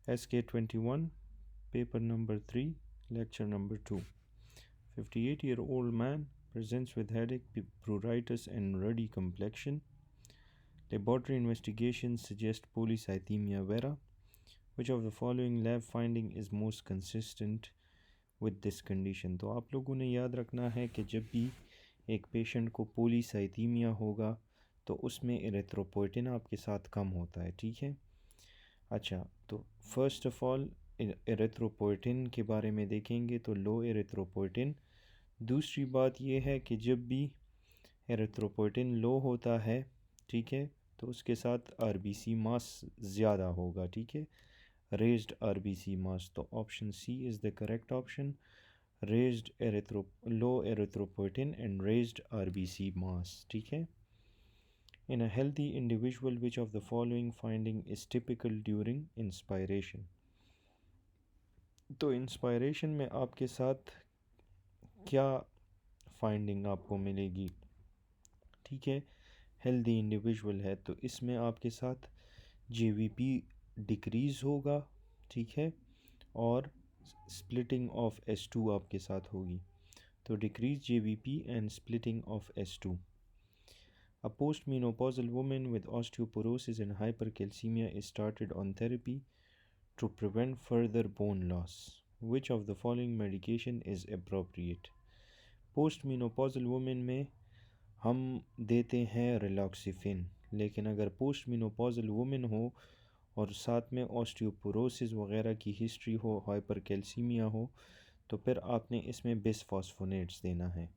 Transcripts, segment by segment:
SK21, paper number 3, lecture number 2. 58-year-old man presents with headache, pruritus and ruddy complexion. Laboratory investigations suggest polycythemia vera. Which of the following lab finding is most consistent with this condition? तो आप लोगों ने याद रखना है कि जब भी एक पेशेंट को पोलीसाइथीमिया होगा तो उसमें एरिथ्रोपोइटिन आपके साथ कम होता है, ठीक है। अच्छा, तो फर्स्ट ऑफ ऑल एरिथ्रोपोइटिन के बारे में देखेंगे तो लो एरिथ्रोपोइटिन। दूसरी बात यह है कि जब भी एरिथ्रोपोइटिन लो होता है, ठीक है, तो उसके साथ आरबीसी मास ज़्यादा होगा, ठीक है, रेज्ड आरबीसी मास। तो option C is the correct option, raised low erythropoietin and raised RBC mass, ठीक है। In a healthy individual, which of the following finding is typical during inspiration? तो इंस्पायरेशन में आपके साथ क्या फाइंडिंग आपको मिलेगी, ठीक है। हेल्दी इंडिविजुअल है तो इसमें आपके साथ जेवीपी डिक्रीज़ होगा, ठीक है, और स्प्लिटिंग ऑफ S2 आपके साथ होगी। तो decrease JVP and splitting of S2. A postmenopausal woman with osteoporosis and hypercalcemia is started on therapy to prevent further bone loss. Which of the following medication is appropriate? Postmenopausal woman में हम देते हैं रिलॉक्सिफिन, लेकिन अगर postmenopausal woman हो और साथ में ऑस्टियोपोरोसिस वगैरह की हिस्ट्री हो, हाइपरकैल्सीमिया हो, तो फिर आपने इसमें बिसफॉस्फोनेट्स देना है।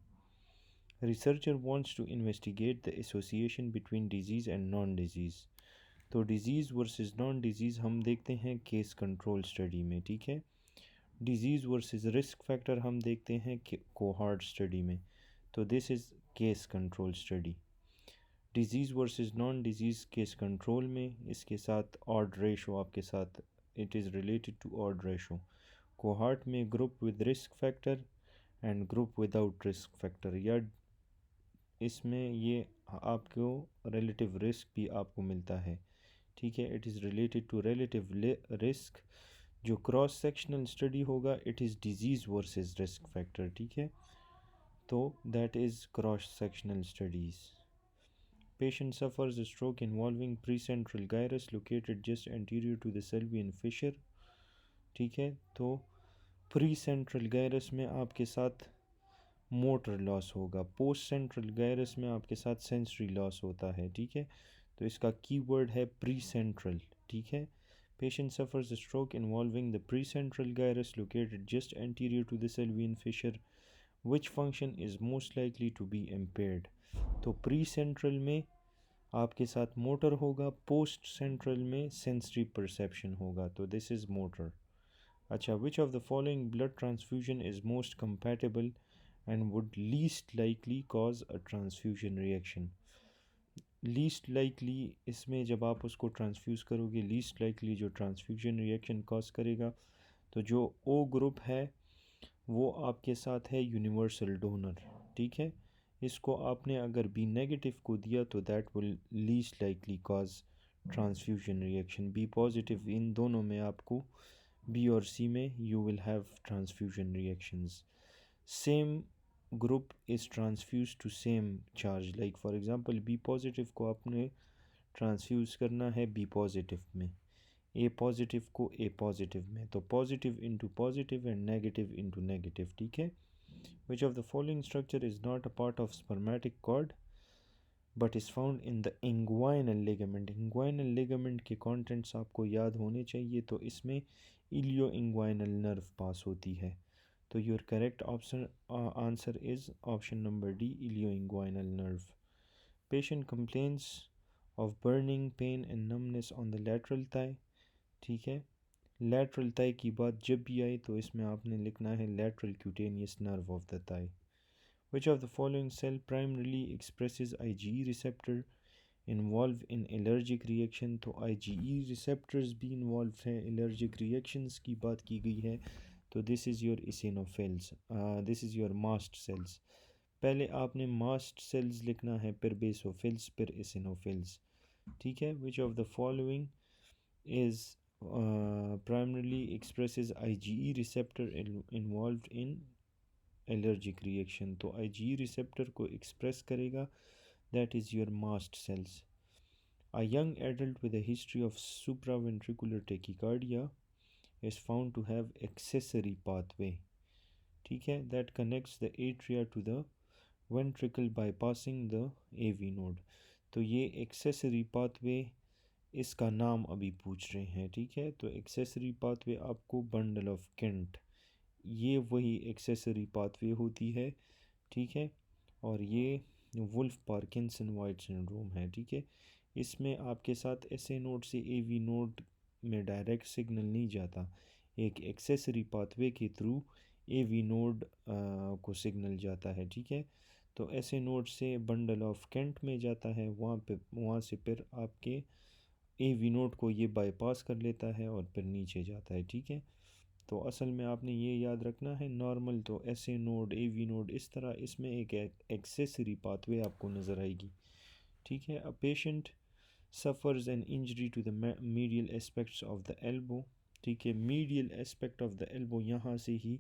Researcher wants to investigate the association between disease and non-disease. तो डिज़ीज़ वर्सेस नॉन डिज़ीज़ हम देखते हैं केस कंट्रोल स्टडी में, ठीक है। डिज़ीज़ वर्सेस रिस्क फैक्टर हम देखते हैं कोहार्ट स्टडी में। तो this is case control study. Disease versus non disease case control में इसके साथ ऑड रेशो आपके साथ, it is related to odd ratio. Cohort में group with risk factor and group without risk factor, या इसमें ये आपको रिलेटिव रिस्क भी आपको मिलता है, ठीक है। It is related to relative risk. जो क्रॉस सेक्शनल स्टडी होगा it is disease versus risk factor, ठीक है, तो that is cross sectional studies. Patient suffers a stroke involving precentral gyrus located just anterior to the Sylvian fissure, ठीक है। तो pre central gyrus में आपके साथ मोटर लॉस होगा, पोस्ट सेंट्रल गायरस में आपके साथ सेंसरी लॉस होता है, ठीक है। तो इसका कीवर्ड है प्री सेंट्रल, ठीक है। Patient suffers a stroke involving the precentral gyrus located just anterior to the Sylvian fissure. Which function is most likely to be impaired? तो प्री सेंट्रल में आपके साथ मोटर होगा, पोस्ट सेंट्रल में sensory perception होगा, तो दिस इज़ मोटर। अच्छा, which of the following blood transfusion is most compatible and would least likely cause a transfusion reaction? Least likely, इसमें जब आप उसको ट्रांसफ्यूज़ करोगे लीस्ट लाइकली जो ट्रांसफ्यूजन रिएक्शन कॉज करेगा, तो जो ओ ग्रुप है वो आपके साथ है यूनिवर्सल डोनर, ठीक है। इसको आपने अगर बी नेगेटिव को दिया तो that will least likely cause transfusion reaction. B positive, इन दोनों में आपको बी और सी में you will have transfusion reactions. Same group is transfuse to same charge, like for example B positive को आपने ट्रांसफ्यूज़ करना है बी पॉजिटिव में, ए पॉजिटिव को ए पॉजिटिव में, तो positive into positive and negative into negative, ठीक है। Which of the following structure is not a part of spermatic cord but is found in the inguinal ligament? Inguinal ligament के contents आपको याद होने चाहिए, तो इसमें इलियो इंग्वाइनल नर्व पास होती है। तो your correct option answer is option number D, ilioinguinal nerve. Patient complains of burning pain and numbness on the lateral thigh, ठीक है। लैटरल थाई की बात जब भी आए तो इसमें आपने लिखना है lateral cutaneous nerve of the thigh. Which of the following cell primarily expresses IgE receptor involved in allergic reaction? तो IgE receptors भी involved हैं, allergic reactions की बात की गई है, तो this is your eosinophils, this is your mast cells। पहले आपने mast cells लिखना है, फिर basophils, फिर eosinophils, ठीक है। Which of the following is primarily expresses IgE receptor involved in allergic reaction. तो IgE receptor को express करेगा, that is your mast cells. A young adult with a history of supraventricular tachycardia is found to have accessory pathway, ठीक है, that connects the atria to the ventricle bypassing the AV node. तो ये accessory pathway इसका नाम अभी पूछ रहे हैं, ठीक है। तो accessory pathway आपको bundle of Kent, ये वही accessory pathway होती है, ठीक है। और ये वुल्फ पार्किंसन वाइट सिंड्रोम है, ठीक है। इसमें आपके साथ एसए नोड से एवी नोड में डायरेक्ट सिग्नल नहीं जाता, एक एक्सेसरी पाथवे के थ्रू एवी नोड को सिग्नल जाता है, ठीक है। तो एसए नोड से बंडल ऑफ केंट में जाता है, वहाँ से फिर आपके एवी नोड को ये बाईपास कर लेता है और फिर नीचे जाता है, ठीक है। तो असल में आपने ये याद रखना है, नॉर्मल तो S A node A V node इस तरह, इसमें एक एक्सेसरी पाथवे आपको नज़र आएगी, ठीक है। A patient suffers an injury to the medial aspects of the elbow, ठीक है। Medial aspect of the elbow, यहाँ से ही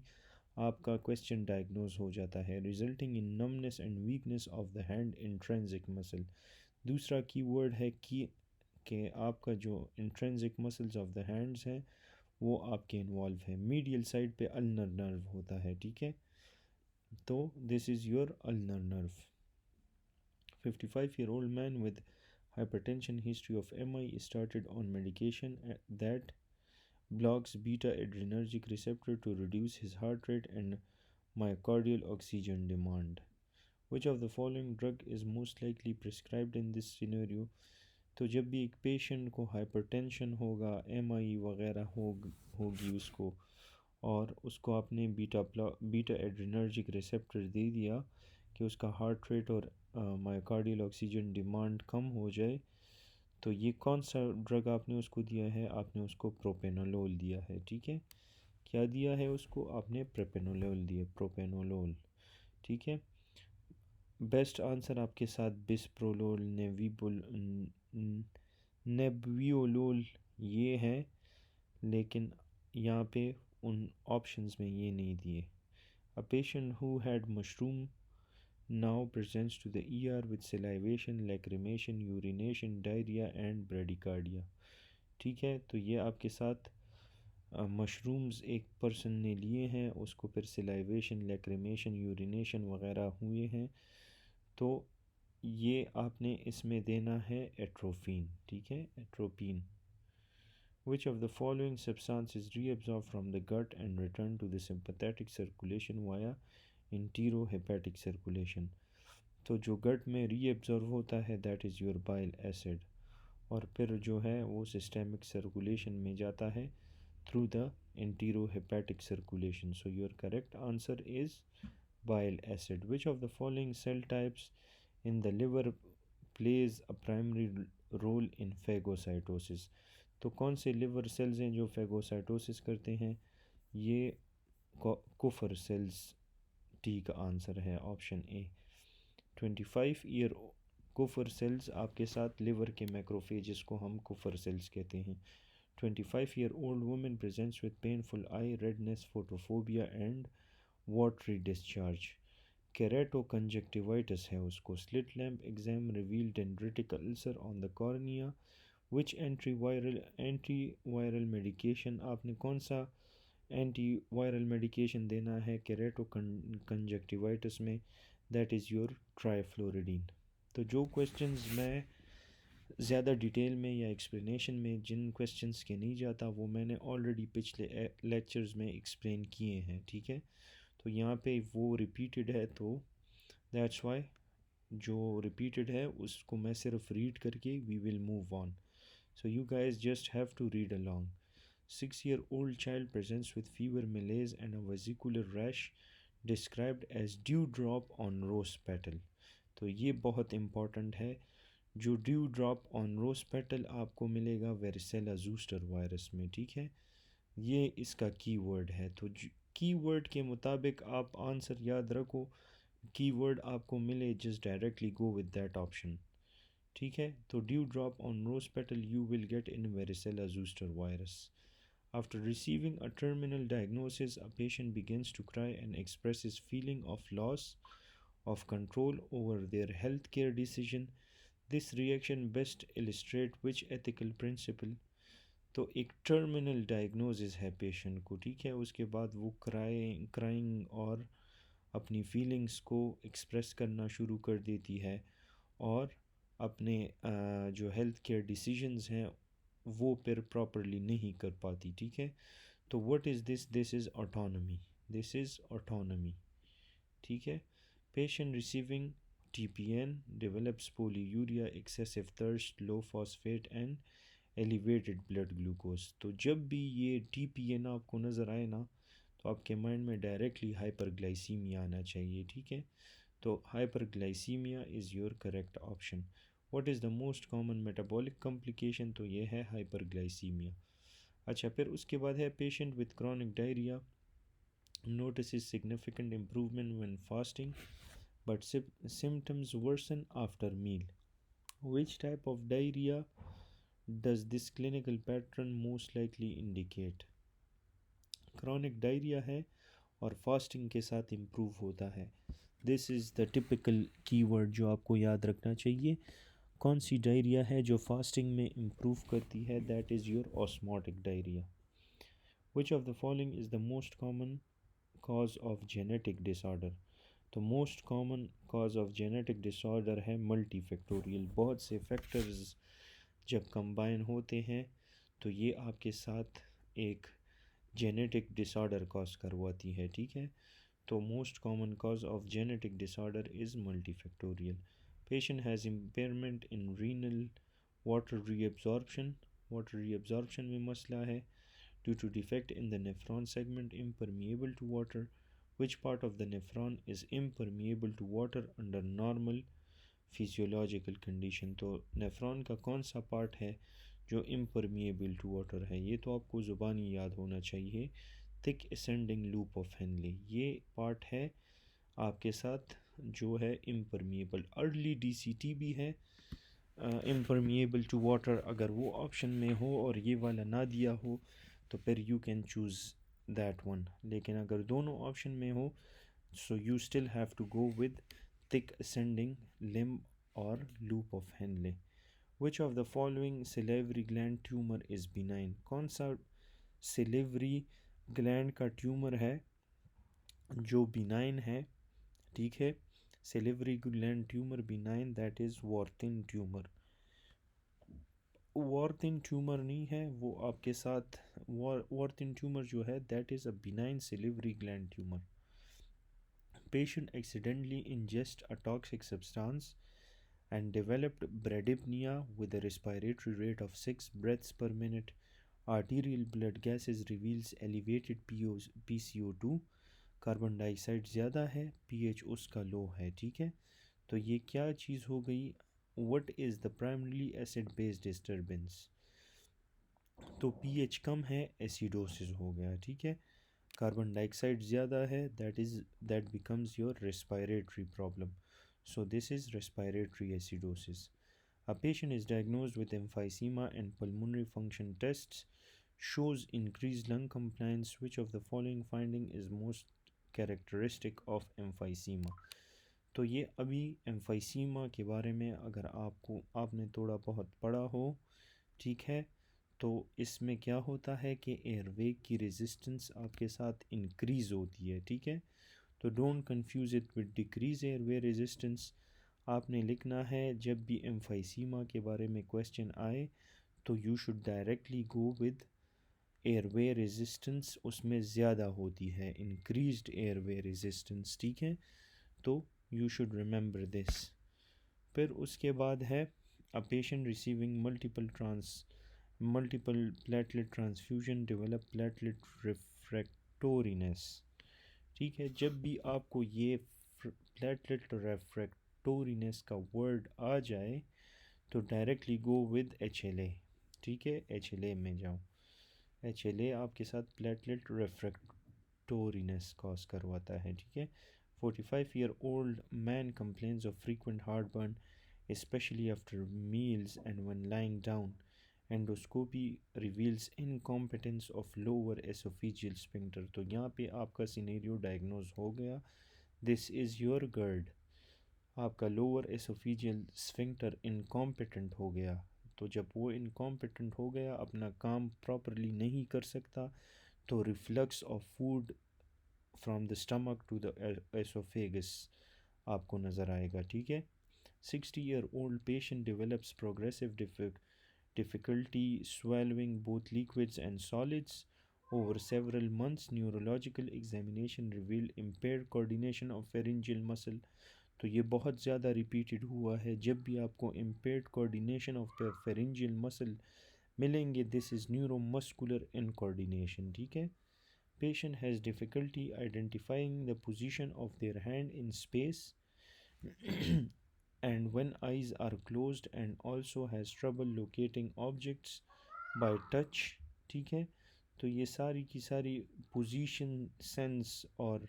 आपका क्वेश्चन डायग्नोज हो जाता है, resulting in numbness and weakness of the hand intrinsic muscle. दूसरा कीवर्ड है कि आपका जो intrinsic muscles of the hands हैं वो आपके इन्वॉल्व है। मीडियल साइड पे अल्नर नर्व होता है, ठीक है। तो this is your ulnar nerve. 55-year-old man with hypertension history of MI started on medication that blocks beta adrenergic receptor to reduce his heart rate and myocardial oxygen demand. Which of the following drug is most likely prescribed in this scenario? तो जब भी एक patient को hypertension होगा, MI वगैरह होगी उसको, और उसको आपने बीटा एड्रेनर्जिक रिसेप्टर दे दिया कि उसका हार्ट रेट और मायोकार्डियल ऑक्सीजन डिमांड कम हो जाए, तो ये कौन सा ड्रग आपने उसको दिया है? आपने उसको प्रोपेनोलोल दिया है, ठीक है। क्या दिया है उसको? आपने प्रोपेनोलोल दिया, प्रोपेनोलोल, ठीक है। बेस्ट आंसर आपके साथ बिस्प्रोलोल, नेबियोलोल ये है, लेकिन यहाँ पे उन ऑप्शंस में ये नहीं दिए। A patient who had mushroom now presents to the ER with salivation, lacrimation, urination, diarrhea and bradycardia, ठीक है। तो ये आपके साथ मशरूम्स एक पर्सन ने लिए हैं, उसको फिर सिलाइवेशन, लैक्रिमेशन, यूरिनेशन वगैरह हुए हैं, तो ये आपने इसमें देना है एट्रोफिन, ठीक है, atropine. Which of the following substances reabsorb from the gut and return to the sympathetic circulation via enterohepatic circulation? तो जो गट में रीअब्जॉर्व होता है that is your bile acid, और फिर जो है वो सिस्टेमिक सर्कुलेशन में जाता है through the enterohepatic circulation. So your correct answer is bile acid. Which of the following cell types in the liver plays a primary role in phagocytosis? तो कौन से लिवर सेल्स हैं जो फेगोसाइटोसिस करते हैं? ये कुफर सेल्स टी का answer है, ऑप्शन ए। 25 ईयर कुफर सेल्स आपके साथ लिवर के मैक्रोफेजेस को हम कुफर सेल्स कहते हैं। 25-year-old woman presents with painful eye redness, photophobia and watery discharge. Keratoconjunctivitis है उसको। Slit lamp exam revealed dendritic ulcer on the cornea. Which antiviral medication, आपने कौन सा एंटीवायरल मेडिकेशन देना है केरेटोकंजक्टिवाइटिस में? That is your trifluridine. तो जो क्वेश्चंस मैं ज़्यादा डिटेल में या एक्सप्लेनेशन में जिन क्वेश्चंस के नहीं जाता वो मैंने ऑलरेडी पिछले लेक्चर्स में एक्सप्लेन किए हैं, ठीक है। तो यहाँ पे वो रिपीटेड है, तो दैट्स वाई जो रिपीटेड है उसको मैं सिर्फ रीड करके we will move on. So you guys just have to read along. 6-year-old child presents with fever, malaise and a vesicular rash described as dewdrop on rose petal. तो ये बहुत important है, जो dew drop on rose petal आपको मिलेगा varicella zoster virus में, ठीक है। ये इसका कीवर्ड है, तो कीवर्ड के मुताबिक आप आंसर याद रखो, कीवर्ड आपको मिले just directly go with that option, ठीक है। तो dew drop on rose petal you will get in varicella zoster virus. After receiving a terminal diagnosis, a patient begins to cry and expresses feeling of loss of control over their healthcare decision. This reaction best illustrate which ethical principle. तो एक terminal diagnosis है patient को, ठीक है, उसके बाद वो crying और अपनी फीलिंग्स को एक्सप्रेस करना शुरू कर देती है और अपने जो हेल्थ केयर डिसीजंस हैं वो फिर प्रॉपरली नहीं कर पाती, ठीक है। तो what is this? This is autonomy, this is autonomy, ठीक है। Patient receiving TPN develops polyuria, excessive thirst, low phosphate and elevated blood glucose। तो जब भी ये TPN आपको नज़र आए ना तो आपके माइंड में डायरेक्टली हाइपरग्लाइसीमिया आना चाहिए, ठीक है। तो hyperglycaemia is your correct option. What is the most common metabolic complication? तो ये है हाइपरग्लाइसीमिया। अच्छा, फिर उसके बाद है patient with chronic diarrhoea notices significant improvement when fasting but symptoms worsen after meal. Which type of diarrhea does this clinical pattern most likely indicate? Chronic diarrhea है और फास्टिंग के साथ इम्प्रूव होता है। This is the typical keyword जो आपको याद रखना चाहिए। कौन सी डायरिया है जो फास्टिंग में इम्प्रूव करती है? That is your osmotic diarrhoea. Which of the following is the most common cause of genetic disorder? तो most common cause of genetic disorder है मल्टीफैक्टोरियल। बहुत से फैक्टर्स जब कंबाइन होते हैं तो ये आपके साथ एक जेनेटिक डिसऑर्डर कॉज करवाती है, ठीक है। तो most common cause of genetic disorder is multifactorial. Patient has impairment in renal water reabsorption, water reabsorption में मसला है due to defect in the nephron segment impermeable to water. Which part of the nephron is impermeable to water under normal physiological condition? तो nephron का कौन सा part है जो impermeable to water है? ये तो आपको ज़ुबानी याद होना चाहिए, thick ascending loop of Henle, ये पार्ट है आपके साथ जो है impermeable। अर्ली DCT भी है impermeable to water, अगर वो ऑप्शन में हो और ये वाला ना दिया हो तो फिर you can choose that one. लेकिन अगर दोनों ऑप्शन में हो so you still have to go with thick ascending limb और loop of Henle. Which of the following salivary gland tumour is benign? कौन सा सिलेवरी ग्लैंड का ट्यूमर है जो बिनाइन है, ठीक है। Salivary gland tumour benign, that is Warthin tumour. Warthin tumour नहीं है वो आपके साथ, वॉर्थिन ट्यूमर जो है that is a benign salivary gland tumour. Patient accidentally ingest a toxic substance and developed bradypnea with a respiratory rate of 6 breaths per minute. Arterial blood gases reveals elevated PCO2, carbon dioxide ज़्यादा है, pH उसका लो है, ठीक है। तो ये क्या चीज़ हो गई? What is the primarily acid base disturbance? तो pH कम है, एसिडोसिस हो गया, ठीक है। कार्बन डाइऑक्साइड ज़्यादा है, that becomes your respiratory problem. So this is respiratory acidosis. A patient is diagnosed with emphysema and pulmonary function tests shows increased lung compliance. Which of the following finding is most characteristic of emphysema? तो ये अभी emphysema के बारे में अगर आपने थोड़ा बहुत पढ़ा हो, ठीक है, तो इसमें क्या होता है कि एयरवे की रेजिस्टेंस आपके साथ इंक्रीज़ होती है, ठीक है। तो don't confuse it with decrease airway resistance. आपने लिखना है जब भी एम्फाइसीमा के बारे में क्वेश्चन आए तो you should directly go with airway resistance, उसमें ज़्यादा होती है, इंक्रीज्ड एयरवे रेजिस्टेंस, ठीक है। तो यू शुड रिमेंबर दिस। फिर उसके बाद है a patient receiving multiple platelet transfusion develop platelet refractoriness, ठीक है। जब भी आपको ये प्लेटलेट रिफ्रैक्टोरीनेस का वर्ड आ जाए तो डायरेक्टली गो विद HLA, ठीक है, HLA में जाओ। HLA आपके साथ प्लेटलेट रिफ्रैक्टोरीनेस कॉज करवाता है, ठीक है। 45-year-old man complains of frequent heartburn, especially after meals and when lying down. Endoscopy reveals incompetence of lower oesophageal sphincter. तो यहाँ पे आपका सिनेरियो डायग्नोज हो गया, दिस इज़ योर गर्ड, आपका लोअर एसोफेजियल स्फिंक्टर इनकॉम्पिटेंट हो गया। तो जब वो इनकॉम्पिटेंट हो गया, अपना काम प्रॉपरली नहीं कर सकता, तो reflux of food from the stomach to the oesophagus आपको नज़र आएगा। ठीक है। 60-year-old patient develops progressive difficulty swallowing both liquids and solids. Over several months, neurological examination revealed impaired coordination of pharyngeal muscle। तो ये बहुत ज़्यादा रिपीटेड हुआ है, जब भी आपको impaired coordination of the pharyngeal muscle मिलेंगे, this is neuromuscular incoordination। ठीक है। Patient has difficulty identifying the position of their hand in space and when eyes are closed, and also has trouble locating objects by touch। ठीक है। तो ये सारी की सारी पोजीशन सेंस और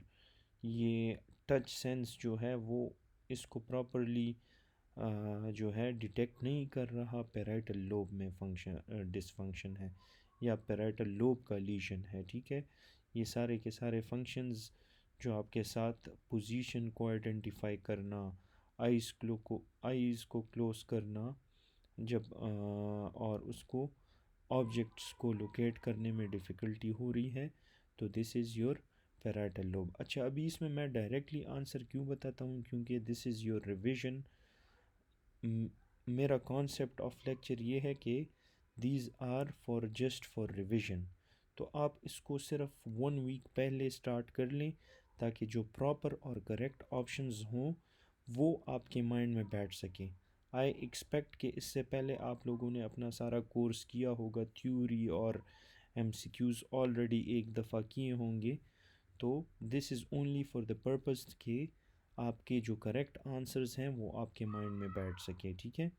ये टच सेंस जो है वो इसको प्रॉपरली जो है डिटेक्ट नहीं कर रहा, पैराइटल लोब में फंक्शन डिसफंक्शन है या पैराइटल लोब का लीशन है। ठीक है। ये सारे के सारे फंक्शंस जो आपके साथ पोजीशन को आइडेंटिफाई करना, आइज़ को क्लोज करना जब और उसको ऑब्जेक्ट्स को लोकेट करने में डिफ़िकल्टी हो रही है, तो this is your parietal lobe. अच्छा, अभी इसमें मैं डायरेक्टली आंसर क्यों बताता हूँ, क्योंकि दिस इज़ योर रिविजन। मेरा कॉन्सेप्ट ऑफ लेक्चर ये है कि these are for just for revision. तो आप इसको सिर्फ 1 वीक पहले स्टार्ट कर लें, ताकि जो प्रॉपर और करेक्ट ऑप्शंस हों वो आपके माइंड में बैठ सकें। आई एक्सपेक्ट कि इससे पहले आप लोगों ने अपना सारा कोर्स किया होगा, थ्योरी और एमसीक्यूज़ ऑलरेडी एक दफ़ा किए होंगे। तो this is only for the purpose कि आपके जो करेक्ट आंसर्स हैं वो आपके माइंड में बैठ सके। ठीक है।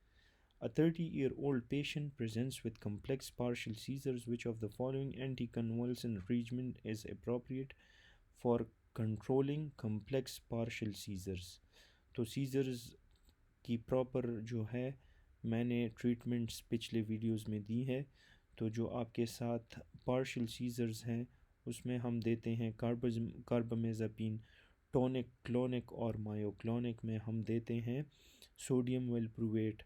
A 30-year-old patient presents with complex partial seizures. Which of the following anticonvulsant regimen is appropriate for controlling complex partial seizures? तो सीजर्स की प्रॉपर जो है मैंने ट्रीटमेंट्स पिछले वीडियोस में दी है। तो जो आपके साथ पार्शियल सीजर्स हैं उसमें हम देते हैं कार्बामेज़ापिन, टॉनिक, क्लोनिक और मायोक्लोनिक में हम देते हैं सोडियम वेलप्रुवेट,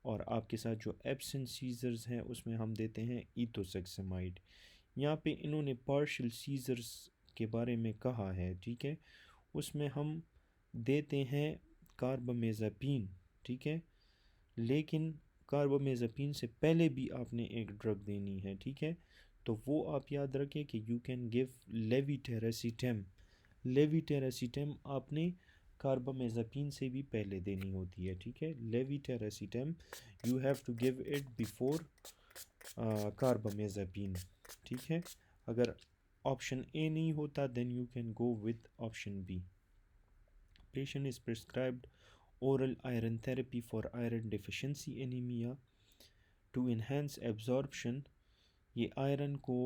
और आपके साथ जो एब्सेंट सीजर्स हैं उसमें हम देते हैं ईथोसेक्समाइड। यहाँ पे इन्होंने पार्शियल सीजर्स के बारे में कहा है। ठीक है। उसमें हम देते हैं कार्बामेज़ापिन। ठीक है। लेकिन कार्बामेज़ापिन से पहले भी आपने एक ड्रग देनी है। ठीक है। तो वो आप याद रखें कि यू कैन गिव लेविटेरासिटम। लेविटेरासिटम आपने कार्बामेज़ापिन से भी पहले देनी होती है। ठीक है। Levetiracetam you have to give it before carbamazepine. ठीक है। अगर ऑप्शन ए नहीं होता then you can go with option B. Patient is prescribed oral iron therapy for iron deficiency anemia to enhance absorption। ये आयरन को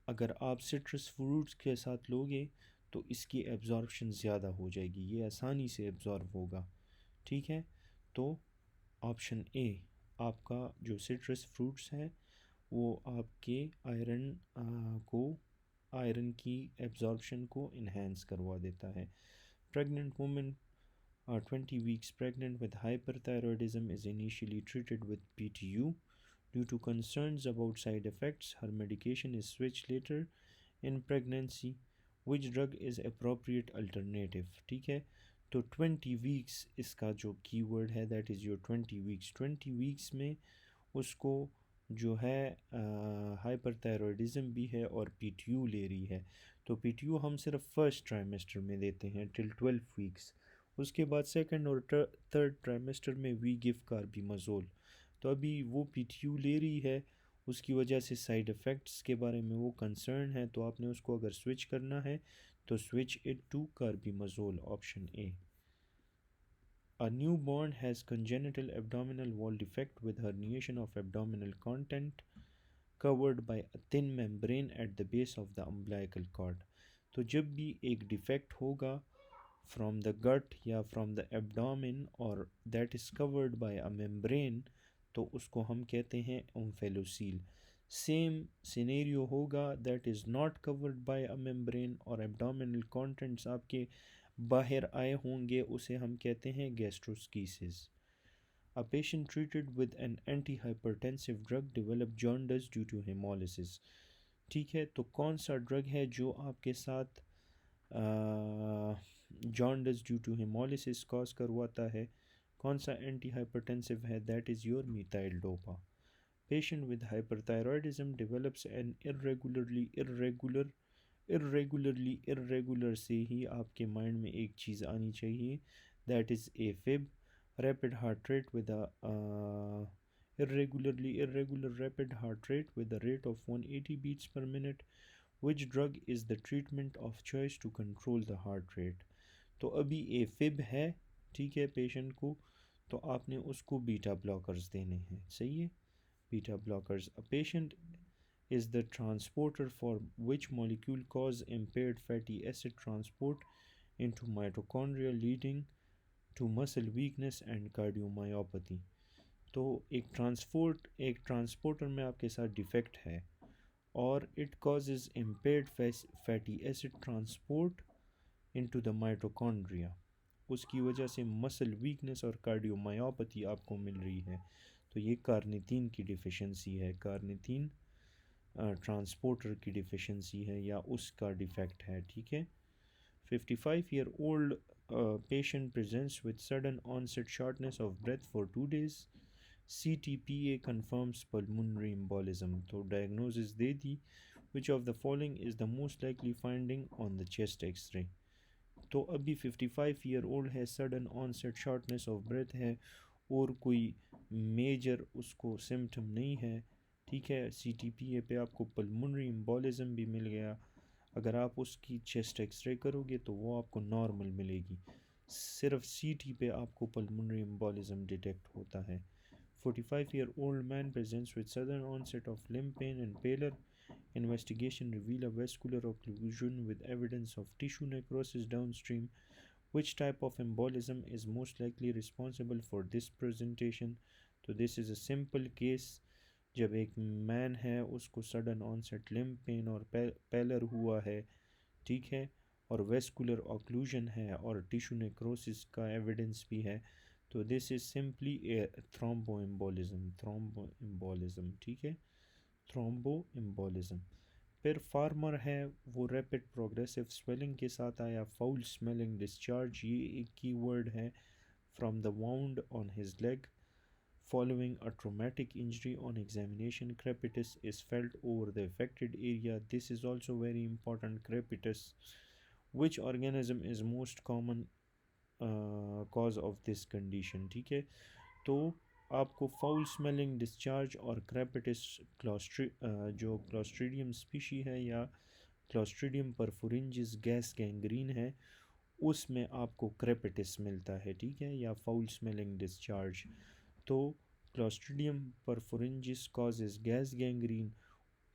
अगर आप citrus fruits के साथ लोगे तो इसकी एब्जॉर्प्शन ज़्यादा हो जाएगी, ये आसानी से एब्जॉर्ब होगा। ठीक है। तो ऑप्शन ए आपका जो सिट्रस फ्रूट्स हैं वो आपके आयरन की एब्जॉर्प्शन को इन्हेंस करवा देता है। Pregnant women 20 weeks pregnant with hyperthyroidism is initially treated with PTU. Due to concerns about side effects, her medication is switched later in pregnancy. Which drug is appropriate alternative? ठीक है। तो 20 weeks इसका जो keyword है that is your 20 weeks। 20 weeks में उसको जो है हाइपरथायरॉयडिज़म भी है और पीटीयू ले रही है। तो पीटीयू हम सिर्फ फर्स्ट ट्राइमेस्टर में देते हैं टिल 12 वीक्स। उसके बाद सेकंड और थर्ड ट्राइमेस्टर में वी गिव कार्बिमazole। तो अभी वो पीटीयू ले रही है, उसकी वजह से साइड इफ़ेक्ट्स के बारे में वो कंसर्न है, तो आपने उसको अगर स्विच करना है तो switch it to carbimazole, option A. A newborn has congenital abdominal wall defect with herniation of abdominal content covered by a thin membrane at the base of the umbilical cord। तो जब भी एक defect होगा from the gut या from the abdomen और that is covered by a membrane, तो उसको हम कहते हैं ओम्फेलोसील। सेम सिनेरियो होगा, that is not covered by a membrane और एब्डोमिनल कंटेंट्स आपके बाहर आए होंगे, उसे हम कहते हैं गैस्ट्रोस्कीसिस। A patient treated with an antihypertensive drug developed jaundice due to hemolysis। ठीक है, तो कौन सा ड्रग है जो आपके साथ jaundice due to haemolysis cause करवाता है? कौन सा एंटी हाइपरटेंसिव है? That is your methyl dopa. Patient with hyperthyroidism develops an irregular से ही आपके माइंड में एक चीज़ आनी चाहिए, that is A fib, rapid heart rate with a irregular rapid heart rate with a rate of 180 beats per minute। which drug is the treatment of choice to control the heart rate? तो अभी ए fib है, ठीक है, patient को, तो आपने उसको beta blockers देने हैं, सही है। Beta blockers, a patient is the transporter for which molecule cause impaired fatty acid transport into mitochondria leading to muscle weakness and cardiomyopathy। तो एक ट्रांसपोर्टर में आपके साथ डिफेक्ट है और it causes impaired fatty acid transport into the mitochondria, उसकी वजह से मसल वीकनेस और कार्डियोमायोपैथी आपको मिल रही है। तो ये कार्निटीन की डिफिशेंसी है, कार्निटीन ट्रांसपोर्टर की डिफिशेंसी है या उसका डिफेक्ट है, ठीक है। 55-year-old patient presents with sudden onset shortness of breath for 2 days। CTPA confirms pulmonary embolism। तो diagnosis they the, which of the following is the most likely finding on the chest x-ray। तो अभी 55-year-old है, sudden onset shortness of breath है और कोई major उसको symptom नहीं है, ठीक है। CTPA पे आपको पल्मोनरी एम्बोलिज्म भी मिल गया, अगर आप उसकी चेस्ट एक्सरे करोगे तो वो आपको नॉर्मल मिलेगी, सिर्फ CT पे आपको पल्मोनरी एम्बोलिज्म डिटेक्ट होता है। 45-year-old man presents with sudden onset of limb pain and pallor। Investigation reveal a vascular occlusion with evidence of tissue necrosis downstream। Which type of embolism is most likely responsible for this presentation? तो this is a simple case, जब एक man है उसको sudden onset limb pen और parallel हुआ है, ठीक है, और वेस्कुलर ऑक्लूजन है और टिश्यू नेक्रोसिस का एविडेंस भी है, तो this is simply A thrombo ठीक है, थ्रोम्बो एम्बोलिज्म। फिर फार्मर है, वो रैपिड प्रोग्रेसिव स्वेलिंग के साथ आया, फाउल स्मेलिंग डिस्चार्ज, ये एक की वर्ड है, from the wound on his leg following a traumatic injury। on examination crepitus is felt over the affected area। this is also very important, crepitus। which organism is most common cause of this condition, ठीक है। तो आपको foul smelling discharge और क्रेपिटिस जो clostridium species है या clostridium परफोरिंजिस gas gangrene है, उसमें आपको क्रेपिटिस मिलता है, ठीक है, या फाउल स्मेलिंग डिस्चार्ज। तो क्लोस्ट्रीडियम परफोरिंजिस कॉजेज गैस गैंग्रीन।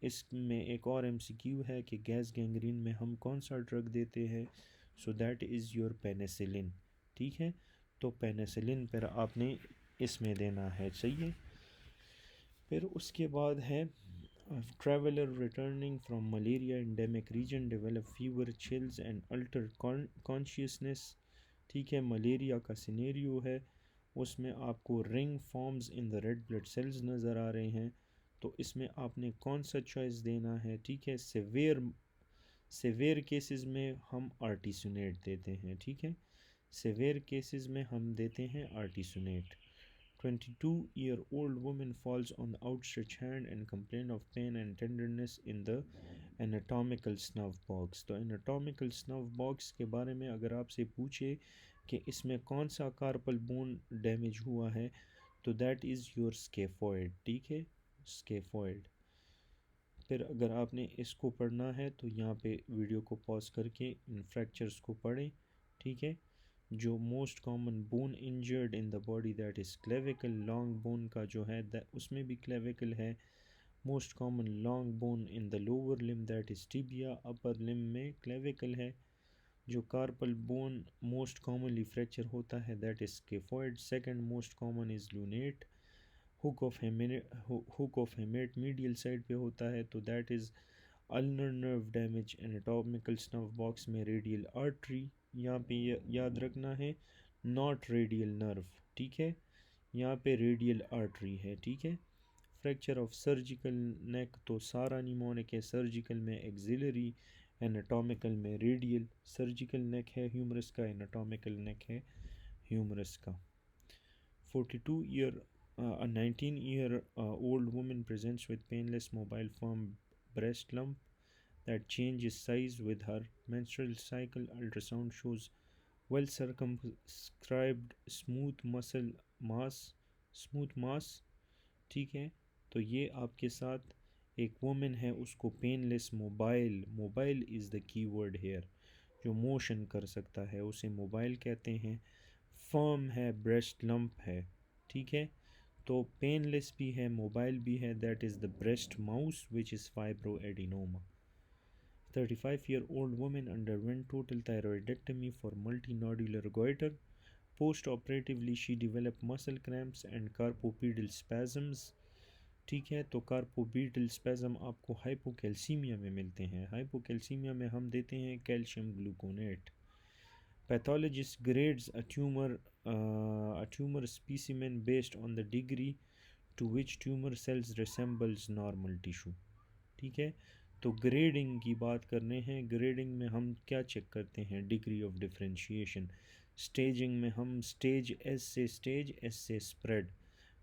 इसमें एक और MCQ है कि गैस गैंग्रीन में हम कौन सा ड्रग देते हैं, so that is your penicillin, ठीक है। तो पेनिसिलिन पर आपने इसमें देना है, सही है। फिर उसके बाद है traveller returning from malaria endemic region develop fever chills and alter consciousness, ठीक है। मलेरिया का सिनेरियो है, उसमें आपको ring forms in the red blood cells नज़र आ रहे हैं, तो इसमें आपने कौन सा चॉइस देना है, ठीक है। सेवेयर केसेस में हम आर्टिसुनेट देते हैं, ठीक है, सेवेयर केसेस में हम देते हैं artesunate. 22-year-old woman falls on the outstretched hand and complain of pain and tenderness in the anatomical snuff box। तो anatomical snuff box के बारे में अगर आपसे पूछे कि इसमें कौन सा कार्पल बोन डैमेज हुआ है, तो दैट इज़ योर स्केफॉइड, ठीक है, स्केफॉइड। फिर अगर आपने इसको पढ़ना है तो यहाँ पे वीडियो को पॉज करके इन फ्रैक्चर्स को पढ़ें, ठीक है। जो most common bone injured in the body that is clavicle, long bone का जो है उसमें भी क्लेविकल है। Most common long bone in the lower limb that is tibia, upper limb में क्लेविकल है। जो carpal bone most commonly fracture होता है that is scaphoid. Second most common is lunate hook of hamate medial side पे होता है, तो that is ulnar nerve damage. Anatomical snuff box में रेडियल आर्टरी, यहाँ पे याद रखना है, नॉट रेडियल नर्व, ठीक है, यहाँ पे रेडियल आर्टरी है, ठीक है। फ्रैक्चर ऑफ सर्जिकल नेक, तो सारा निमोनिक है, सर्जिकल में एक्सिलरी, एनाटॉमिकल में रेडियल। सर्जिकल नेक है ह्यूमरस का, एनाटॉमिकल नेक है ह्यूमरस का। a 19-year-old woman presents with painless mobile firm breast lump that changes size with her menstrual cycle. Ultrasound shows well circumscribed smooth mass, ठीक है। तो ये आपके साथ एक वुमेन है, उसको painless mobile is the keyword here, जो मोशन कर सकता है उसे मोबाइल कहते हैं। फर्म है, ब्रेस्ट लंप है, ठीक है। तो पेनलेस भी है, मोबाइल भी है, that is the breast mouse which is fibro adenoma. 35-year-old woman underwent total thyroidectomy for multinodular goiter. Post-operatively, she developed muscle cramps and carpopedal spasms, ठीक है। तो कार्पोपीडल स्पैज़म आपको हाइपोकैल्सीमिया में मिलते हैं। हाइपोकैल्सीमिया में हम देते हैं calcium gluconate. Pathologist grades a tumour specimen based on the degree to which tumour cells resembles normal tissue, ठीक है। तो ग्रेडिंग की बात करने हैं, ग्रेडिंग में हम क्या चेक करते हैं, डिग्री ऑफ डिफरेंशिएशन। स्टेजिंग में हम स्टेज एस से स्प्रेड,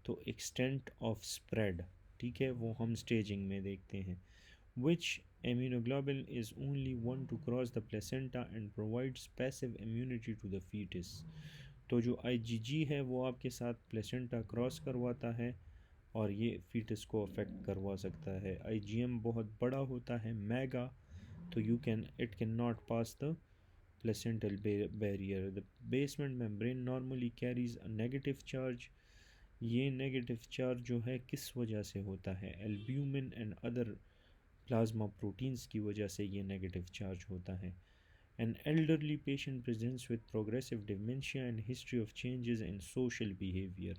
तो एक्सटेंट ऑफ स्प्रेड, ठीक है, वो हम स्टेजिंग में देखते हैं। विच immunoglobulin is only one to cross the placenta and provides passive immunity to the fetus। तो जो IgG है वो आपके साथ प्लेसेंटा क्रॉस करवाता है और ये फीटस को अफेक्ट करवा सकता है। IgM बहुत बड़ा होता है, मेगा, तो it can not pass the placental barrier। The basement membrane normally carries a negative charge। ये नेगेटिव चार्ज जो है किस वजह से होता है, albumin and other plasma proteins की वजह से ये नेगेटिव चार्ज होता है। An elderly patient presents with progressive dementia and history of changes in social behavior।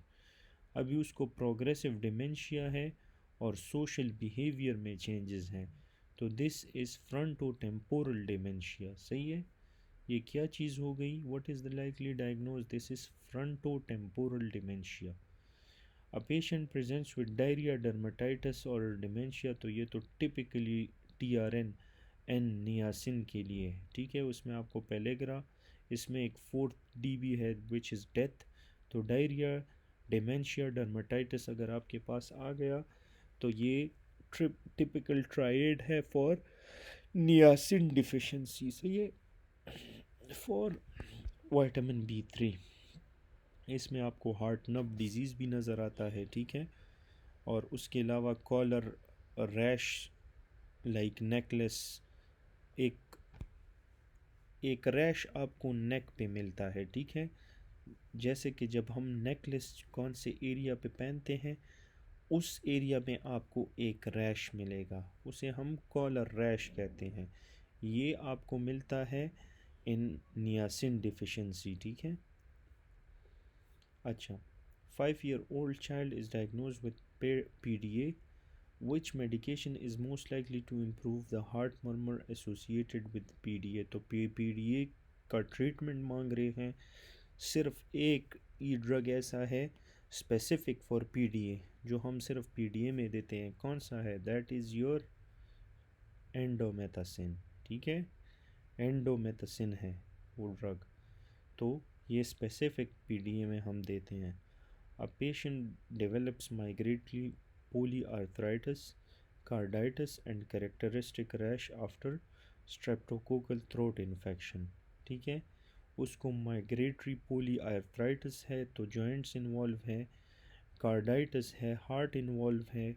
अभी उसको प्रोग्रेसिव डिमेंशिया है और सोशल बिहेवियर में चेंजेस हैं, तो दिस इज़ फ्रंटोटेम्पोरल डिमेंशिया। सही है, ये क्या चीज़ हो गई, what is the likely diagnose, this is frontotemporal dementia. A patient presents with diarrhoea, dermatitis और डिमेंशिया, तो ये तो टिपिकली TRN एन नियासिन के लिए, ठीक है। उसमें आपको पेलेग्रा, इसमें एक 4th DB है विच इज़ डेथ। तो डायरिया, डिमेंशिया, डर्माटाइटिस अगर आपके पास आ गया तो ये टिपिकल ट्राइड है फॉर नियासिन डिफिशेंसी। सही है, फॉर विटामिन B3। इसमें आपको हार्ट नब डिजीज़ भी नज़र आता है, ठीक है। और उसके अलावा कॉलर रैश लाइक नेकलेस, एक एक रैश आपको नेक पे मिलता है, ठीक है। जैसे कि जब हम नेकलेस कौन से एरिया पे पहनते हैं उस एरिया में आपको एक रैश मिलेगा, उसे हम कॉलर रैश कहते हैं। ये आपको मिलता है इन नियासिन डिफिशिएंसी, ठीक है। अच्छा, 5-year-old child is diagnosed with PDA। Which medication is most likely to improve the heart murmur associated with PDA? तो PDA का ट्रीटमेंट मांग रहे हैं। सिर्फ एक ई ड्रग ऐसा है स्पेसिफिक फॉर PDA जो हम सिर्फ PDA में देते हैं, कौन सा है, दैट इज़ योर एंडोमेथासिन, ठीक है। एंडोमेथासिन है वो ड्रग, तो ये स्पेसिफिक PDA में हम देते हैं। A patient develops migratory polyarthritis, carditis and characteristic rash after streptococcal throat infection, ठीक है। उसको माइग्रेटरी पोलीआर्थराइटिस है, तो जॉइंट्स इन्वॉल्व है, कार्डाइटिस है, हार्ट इन्वॉल्व है,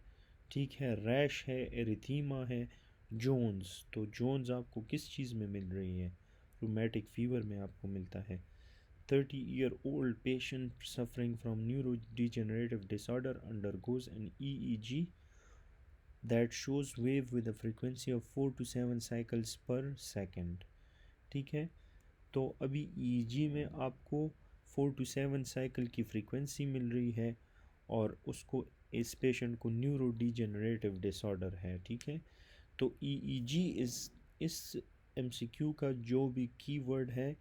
ठीक है, रैश है, एरिथीमा है, जोन्स, तो जोन्स आपको किस चीज़ में मिल रही है, रूमेटिक फीवर में आपको मिलता है। 30-year-old patient suffering from neurodegenerative disorder undergoes an EEG that shows wave with a frequency of 4 to 7 cycles per second, ठीक है। तो अभी EEG में आपको 4 to 7 साइकिल की फ्रीक्वेंसी मिल रही है और उसको इस पेशेंट को न्यूरो डिजेनरेटिव डिसऑर्डर है, ठीक है। तो ईईजी इस एमसीक्यू का जो भी कीवर्ड है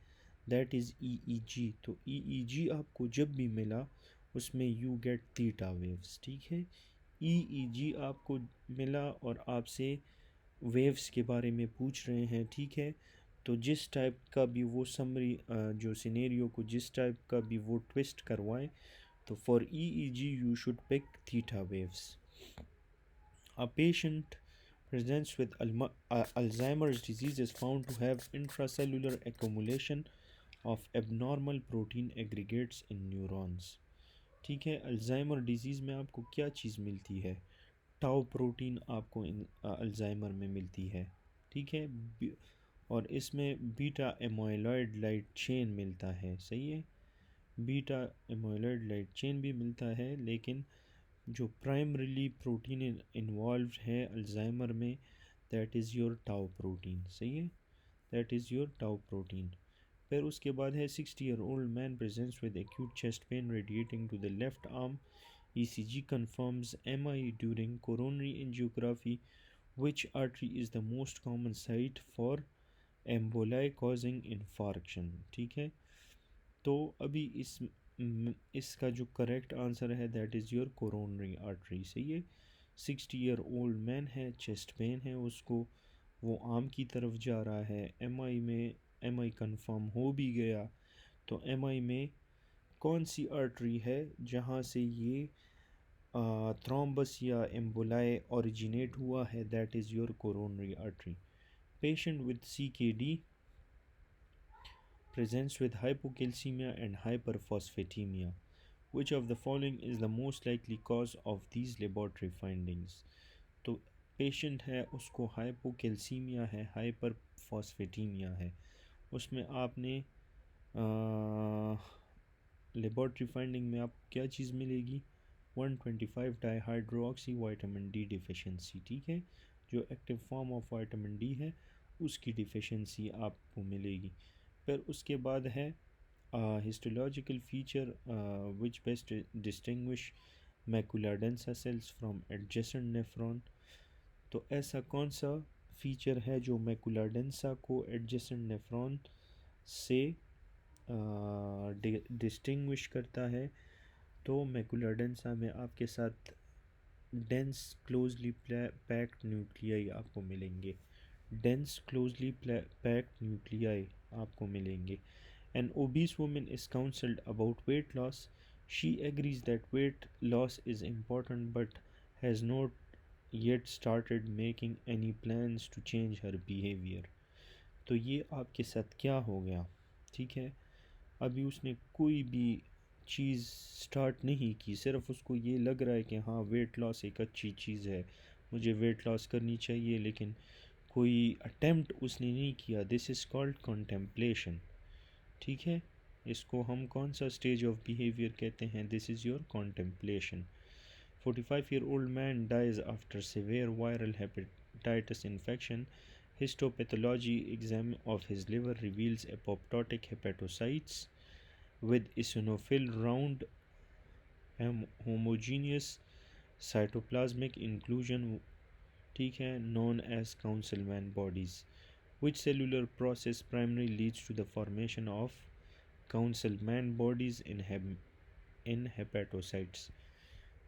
दैट इज़ ईईजी। तो ईईजी आपको जब भी मिला उसमें यू गेट थीटा वेव्स, ठीक है। ईईजी आपको मिला और आपसे वेव्स के बारे में पूछ रहे हैं, ठीक है। तो जिस टाइप का भी वो समरी जो सिनेरियो को जिस टाइप का भी वो ट्विस्ट करवाएं, तो for EEG you should pick theta waves. A patient presents with Alzheimer's disease is found to have intracellular accumulation of abnormal protein aggregates in neurons। ठीक है, अल्जाइमर डिजीज़ में आपको क्या चीज़ मिलती है? टाउ प्रोटीन आपको अल्जाइमर में मिलती है, ठीक है। और इसमें बीटा एमोइलॉइड लाइट चेन मिलता है, सही है। बीटा एमोइलॉइड लाइट चेन भी मिलता है, लेकिन जो प्राइमरीली प्रोटीन इन्वॉल्व है अल्जाइमर में that is your tau protein, सही है। That is your tau protein. फिर उसके बाद है 60-year-old man presents with acute chest pain radiating to the left arm. ECG confirms MI during coronary angiography. Which artery is the most common site for emboli causing infarction? ठीक है। तो अभी इसका जो करेक्ट आंसर है that is your coronary artery, सही है। 60-year-old man है, चेस्ट पेन है उसको, वो आर्म की तरफ जा रहा है। एमआई कंफर्म हो भी गया, तो एमआई में कौन सी आर्टरी है जहाँ से ये थ्रोम्बस या एम्बोलाई ओरिजिनेट हुआ है, that is your coronary artery. Patient with CKD presents with hypocalcemia and hyperphosphatemia. Which of the following is the most likely cause of these laboratory findings? तो पेशेंट है उसको हाइपोकैल्सीमिया है, हाइपरफॉस्फेटीमिया है, उसमें आपने लेबॉर्ट्री फाइंडिंग में आपको क्या चीज़ मिलेगी? 125 डाईहाइड्रोक्सी वाइटामिन डी डिफिशेंसी, ठीक है। जो active form of vitamin D है उसकी डिफिशेंसी आपको मिलेगी। फिर उसके बाद है histological feature which best distinguish macula densa cells from adjacent nephron. तो ऐसा कौन सा फीचर है जो मैकुला डेंसा को एडजेसेंट नेफ्रॉन से डिस्टिंग्विश करता है? तो मैकुला डेंसा में आपके साथ डेंस क्लोजली पैक्ड न्यूक्लियाई आपको मिलेंगे, डेंस क्लोजली पैक्ड न्यूक्लियाई आपको मिलेंगे। An obese woman is counseled about weight loss. She agrees that weight loss is important but has not yet started making any plans to change her behavior. तो ये आपके साथ क्या हो गया, ठीक है। अभी उसने कोई भी चीज़ स्टार्ट नहीं की, सिर्फ उसको ये लग रहा है कि हाँ वेट लॉस एक अच्छी चीज़ है, मुझे वेट लॉस करनी चाहिए, लेकिन कोई अटेम्प्ट उसने नहीं किया। दिस इज़ कॉल्ड कॉन्टेम्पलेशन, ठीक है। इसको हम कौन सा स्टेज ऑफ बिहेवियर कहते हैं? This is your contemplation. 45-year-old man dies after severe viral hepatitis infection. Histopathology exam of his liver reveals apoptotic hepatocytes with eosinophil round homogeneous cytoplasmic inclusion, ठीक है, known as Councilman bodies. Which cellular process primarily leads to the formation of Councilman bodies in hepatocytes?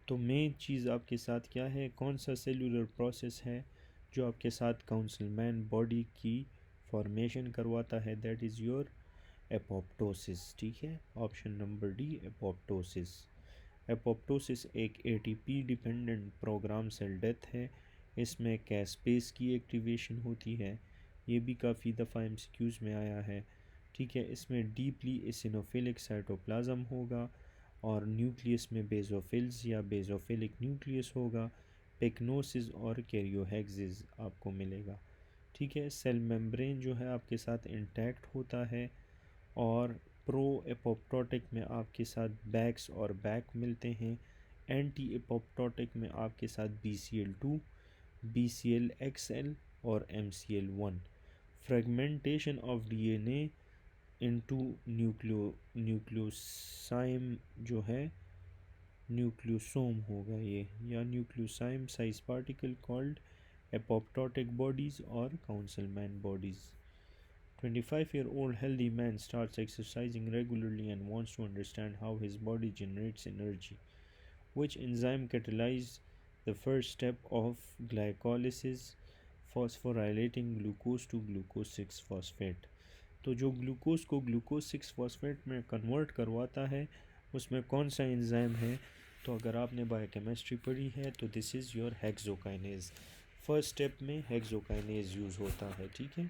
तो main चीज़ आपके साथ क्या है? कौन सा cellular process है जो आपके साथ काउंसलमैन बॉडी की फॉर्मेशन करवाता है? दैट इज़ योर एपोप्टोसिस, ठीक है। Option number D, apoptosis. Apoptosis एक ATP dependent program cell death है। इसमें कैस्पेस की एक्टिवेशन होती है, ये भी काफ़ी दफ़ा MCQs में आया है, ठीक है। इसमें डीपली एसिनोफिलिक साइटोप्लाज्म होगा और न्यूक्लियस में बेजोफिल्स या बेजोफिलिक न्यूक्लियस होगा। पेक्नोसिस और कैरियोहेक्सिस आपको मिलेगा, ठीक है। सेल मेम्ब्रेन जो है आपके साथ इंटैक्ट होता है और प्रो एपोप्टोटिक में आपके साथ बैक्स और बैक मिलते हैं। एंटी एपोप्टोटिक में आपके साथ BCL2, BCLXL और MCL1। Fragmentation of DNA into nucleosome जो है न्यूक्लियोसोम होगा ये, या nucleosome size particle called apoptotic bodies or councilman bodies. 25-year-old healthy man starts exercising regularly and wants to understand how his body generates energy. Which enzyme catalyzes the first step of glycolysis, phosphorylating glucose to glucose 6 phosphate? तो जो glucose को glucose 6 phosphate में convert करवाता है उसमें कौन सा enzyme है? तो अगर आपने बायोकेमिस्ट्री पढ़ी है तो this is your hexokinase. First step में हेक्सोकाइनेज यूज़ होता है, ठीक है।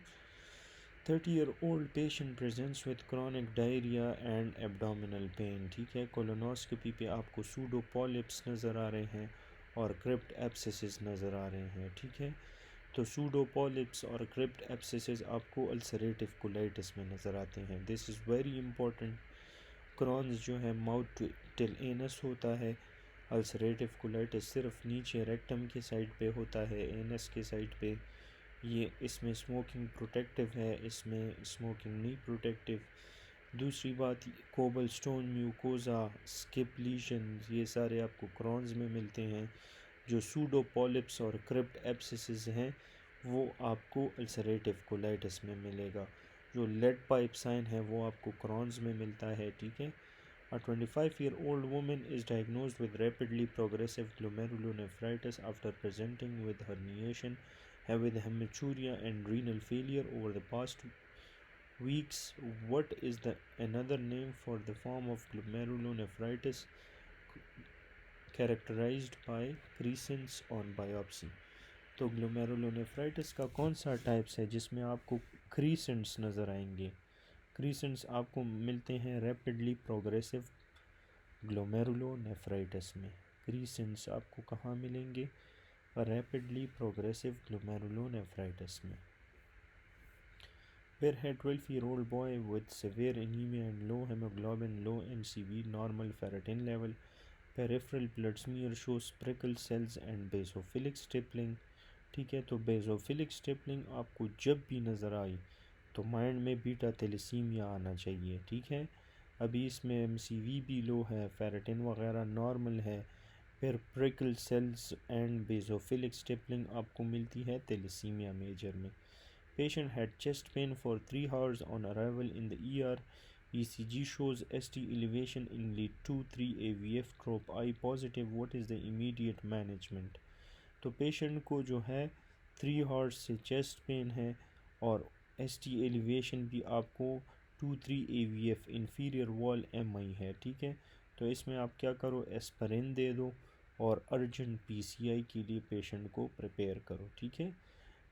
30-year-old patient presents with chronic diarrhea and abdominal pain, ठीक है। कोलोनोस्कोपी पे आपको सूडो पॉलिप्स नज़र आ रहे हैं और क्रिप्ट एब्सेसिस नज़र आ रहे हैं, ठीक है। तो सूडो पॉलिप्स और क्रिप्ट एब्सेसिस आपको अल्सरेटिव कोलाइटिस में नज़र आते हैं। This is very important. Crohn's जो है माउथ टिल एनस होता है, अल्सरेटिव कोलाइटिस सिर्फ नीचे रेक्टम के साइड पे होता है, एनस के साइड पे। ये इसमें स्मोकिंग प्रोटेक्टिव है, इसमें स्मोकिंग नहीं प्रोटेक्टिव। दूसरी बात, cobble stone mucosa skip lesion ये सारे आपको क्रॉन्स में मिलते हैं। जो सूडो पॉलिप्स और क्रिप्ट एब्सिस हैं वो आपको अल्सरेटिव कोलाइटिस में मिलेगा। जो लेड पाइप साइन है वो आपको क्रॉन्स में मिलता है, ठीक है। A 25-year-old woman is diagnosed with rapidly progressive glomerulonephritis after presenting with herniation, with hematuria and renal failure over the past weeks. What is the another name for the form of glomerulonephritis characterized by crescents on biopsy? तो glomerulonephritis का कौन सा types है जिसमें आपको क्रीसेंट्स नज़र आएंगे? क्रीसेंट्स आपको मिलते हैं रैपिडली प्रोग्रेसिव ग्लोमेरुलोनेफ्राइटिस में। क्रीसेंट्स आपको कहाँ मिलेंगे? रैपिडली प्रोग्रेसिव ग्लोमेरुलोनेफ्राइटिस में। Where a 12-year-old boy with severe anemia and low hemoglobin, low MCV, normal ferritin level, peripheral blood smear shows prickle cells and basophilic stippling, ठीक है। तो बेसोफिलिक स्टिपलिंग आपको जब भी नज़र आई तो माइंड में बीटा थैलेसीमिया आना चाहिए, ठीक है। अभी इसमें एमसीवी भी लो है, फेरेटिन वगैरह नॉर्मल है, फिर prickle cells and basophilic stippling आपको मिलती है थैलेसीमिया मेजर में। Patient had chest pain for 3 hours on arrival in the ER. ECG shows ST elevation in lead 2-3 AVF trope I positive. What is the immediate management? तो patient को जो है 3 horse से chest pain है और ST elevation भी आपको 2-3 AVF inferior wall MI है, ठीक है। तो इसमें आप क्या करो, एस्पिरिन दे दो और अर्जेंट PCI के लिए पेशेंट को प्रिपेयर करो, ठीक है।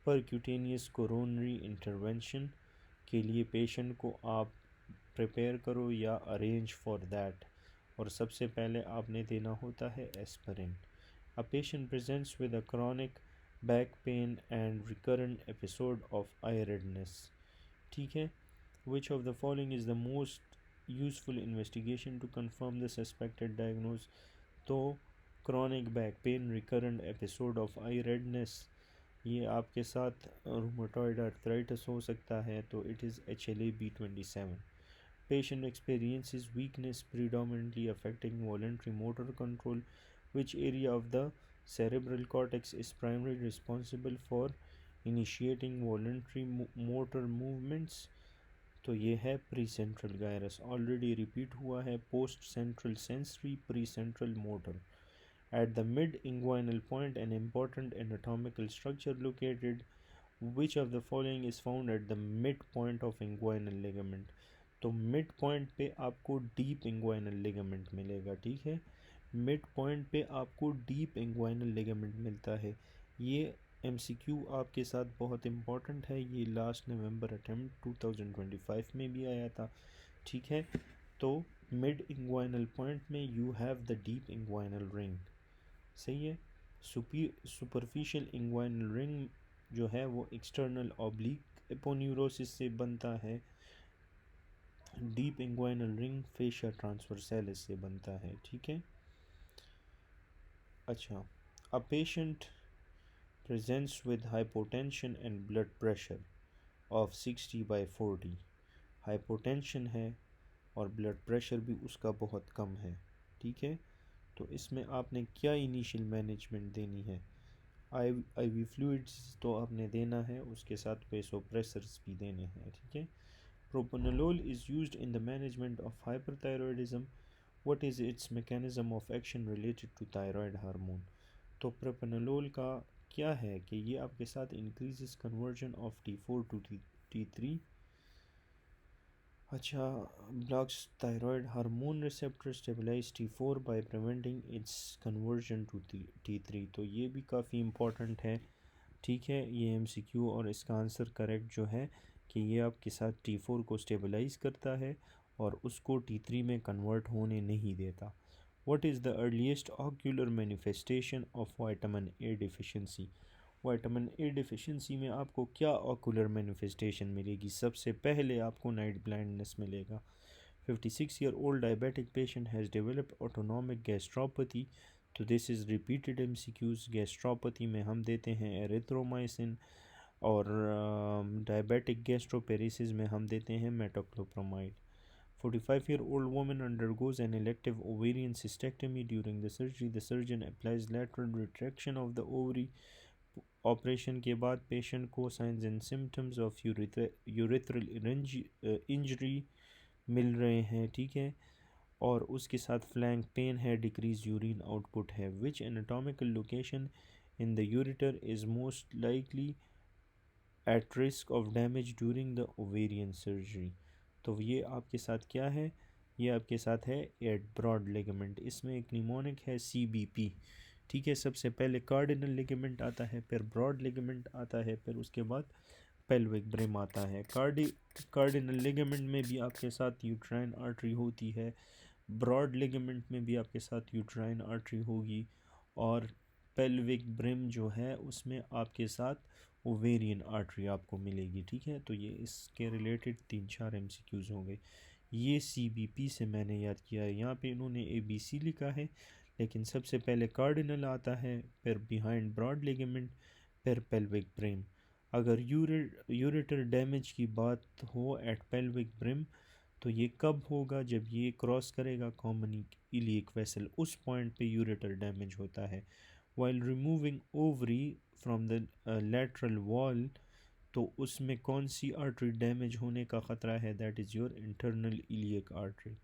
परक्यूटेनियस कोरोनरी इंटरवेंशन के लिए पेशेंट को आप प्रिपेयर करो या अरेंज फॉर दैट, और सबसे पहले आपने देना होता है aspirin. A patient presents with a chronic back pain and recurrent episode of eye redness, ठीक है। Which of the following is the most useful investigation to confirm the suspected diagnosis? तो chronic back pain, recurrent episode of eye redness, ये आपके साथ rheumatoid arthritis हो सकता है, तो it is HLA-B27। Patient experiences weakness predominantly affecting voluntary motor control. Which area of the cerebral cortex is primarily responsible for initiating voluntary motor movements? तो ये है pre central gyrus, already repeat हुआ है, post central sensory, pre central motor. At the mid-inguinal point, an important anatomical structure located. Which of the following is found at the midpoint of inguinal ligament? तो mid point पे आपको deep inguinal ligament मिलेगा, ठीक है। Mid point पे आपको deep inguinal ligament मिलता है। ये MCQ आपके साथ बहुत इम्पॉर्टेंट है, ये लास्ट नवंबर अटेम्प्ट 2025 में भी आया था, ठीक है। तो मिड इंग्वाइनल पॉइंट में you have the deep inguinal ring, सही है। सुपरफिशियल इंग्वाइनल रिंग जो है वो एक्सटर्नल ऑब्लिक एपोन्यूरोसिस से बनता है। Deep inguinal ring fascia transversalis से बनता है, ठीक है। अच्छा, a patient presents with hypotension and blood pressure of 60/40, hypotension है और ब्लड प्रेशर भी उसका बहुत कम है, ठीक है। तो इसमें आपने क्या इनिशियल मैनेजमेंट देनी है? IV फ्लूइड्स तो आपने देना है, उसके साथ वेसोप्रेसर्स भी देने हैं, ठीक है। Propranolol is used in the management of hyperthyroidism. What is its mechanism of action related to thyroid hormone? तो प्रोपानोलोल का क्या है कि ये आपके साथ increases conversion of T4 to T3। अच्छा, blocks thyroid hormone receptor stabilize T4 by preventing its conversion to T3। तो ये भी काफ़ी इम्पोर्टेंट है, ठीक है। ये MCQ और इसका आंसर करेक्ट जो है कि ये आपके साथ T4 को स्टेबलाइज करता है और उसको T3 में कन्वर्ट होने नहीं देता। What is the earliest ocular manifestation of vitamin A deficiency? Vitamin A deficiency में आपको क्या ऑकुलर मैनिफेस्टेशन मिलेगी? सबसे पहले आपको नाइट ब्लाइंडनेस मिलेगा। 56-year-old diabetic patient has developed autonomic gastropathy। तो this is repeated MCQs। Gastropathy में हम देते हैं एरिथ्रोमाइसिन, और डायबिटिक गैस्ट्रोपेरिसिस में हम देते हैं metoclopramide. 45-year-old woman undergoes an elective ovarian cystectomy. During the surgery, the surgeon applies lateral retraction of the ovary। Operation के बाद पेशेंट को signs and symptoms of urethral injury मिल रहे हैं, ठीक है। और उसके साथ फ्लैंक पेन है, डिक्रीज यूरिन आउटपुट है। Which anatomical location in the ureter is most likely at risk of damage during the ovarian surgery? तो ये आपके साथ क्या है? ये आपके साथ है एट ब्रॉड लिगामेंट। इसमें एक निमोनिक है CBP, ठीक है। सबसे पहले कार्डिनल लिगामेंट आता है, फिर ब्रॉड लिगामेंट आता है, फिर उसके बाद पेल्विक ब्रिम आता है। कार्डिनल लिगामेंट में भी आपके साथ यूट्राइन आर्टरी होती है, ब्रॉड लिगामेंट में भी आपके साथ यूट्राइन आर्टरी होगी, और पेल्विक ब्रिम जो है उसमें आपके साथ ओवेरियन आर्टरी आपको मिलेगी, ठीक है। तो ये इसके रिलेटेड 3-4 MCQs होंगे। ये CBP से मैंने याद किया है। यहाँ पे इन्होंने ABC लिखा है, लेकिन सबसे पहले कार्डिनल आता है, फिर बिहाइंड ब्रॉड लिगामेंट, फिर पेल्विक ब्रिम। अगर यूरेटर डैमेज की बात हो एट पेल्विक ब्रिम, तो ये कब होगा? जब ये क्रॉस करेगा कॉमन इलियक वेसल, उस पॉइंट पे यूरेटर डैमेज होता है। While removing ovary from the lateral wall, तो उसमें कौन सी आर्टरी डैमेज होने का ख़तरा है? That is your internal iliac artery.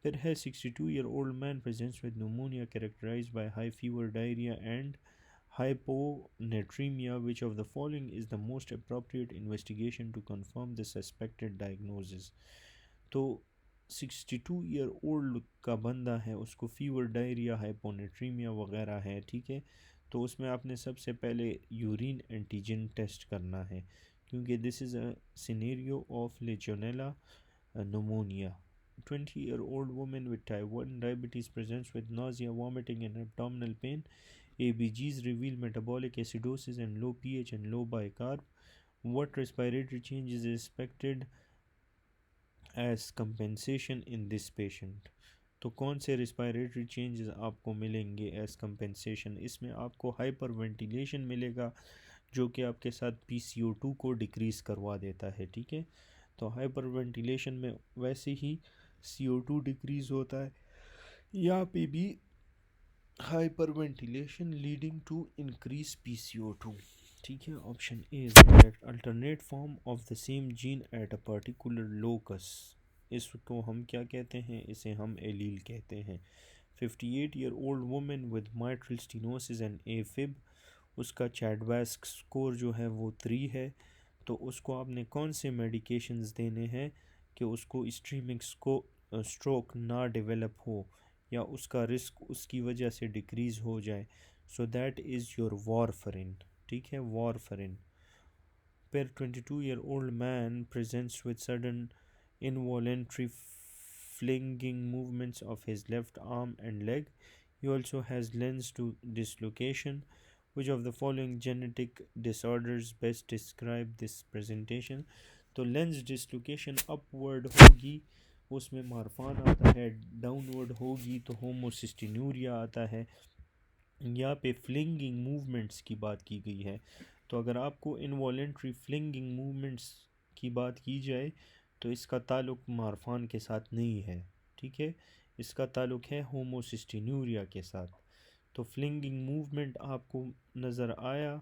फिर है 62-year-old man presents with pneumonia characterized by high fever, diarrhea and hyponatremia. Which of the following is the most appropriate investigation to confirm the suspected diagnosis? तो 62-year-old का बंदा है, उसको fever, diarrhoea, hyponatraemia वगैरह है, ठीक है। तो उसमें आपने सबसे पहले यूरिन एंटीजन टेस्ट करना है, क्योंकि this is a scenario of Legionella pneumonia। 20-year-old woman with type 1 diabetes presents with nausea, vomiting and abdominal pain. ABGs reveal metabolic acidosis and low pH and low bicarb. What respiratory change is expected as compensation in this patient? तो कौन से respiratory changes आपको मिलेंगे as compensation? इसमें आपको hyper ventilation मिलेगा, जो कि आपके साथ PCO2 को डिक्रीज़ करवा देता है, ठीक है। तो हाइपर वेंटिलेशन में वैसे ही CO2 डिक्रीज़ होता है, यहाँ पे भी hyper ventilation leading to increase PCO2, ठीक है। Option A is correct. Alternate form of the same gene at a particular locus, इसको हम क्या कहते हैं? इसे हम एलील कहते हैं। 58-year-old woman with mitral stenosis and AFib, उसका चैडवास्क स्कोर जो है वो 3 है। तो उसको आपने कौन से मेडिकेशंस देने हैं कि उसको स्ट्रीमिक स्ट्रोक ना डेवलप हो, या उसका रिस्क उसकी वजह से डिक्रीज़ हो जाए? So that is your warfarin, ठीक है, वारफरिन। फिर 22-year-old man presents with sudden involuntary flinging movements of his left arm and leg. He also has lens to dislocation. Which of the following genetic disorders best describe this presentation? तो lens dislocation upward होगी, उसमें Marfan आता है। Downward होगी तो होमोसिस्टिन्यूरिया आता है। यहाँ पे फ्लिंगिंग मूवमेंट्स की बात की गई है, तो अगर आपको इनवॉलेंट्री फ्लिंगिंग मूवमेंट्स की बात की जाए तो इसका ताल्लुक मारफान के साथ नहीं है, ठीक है। इसका ताल्लुक है होमोसिस्टिन्यूरिया के साथ। तो फ्लिंगिंग मूवमेंट आपको नज़र आया,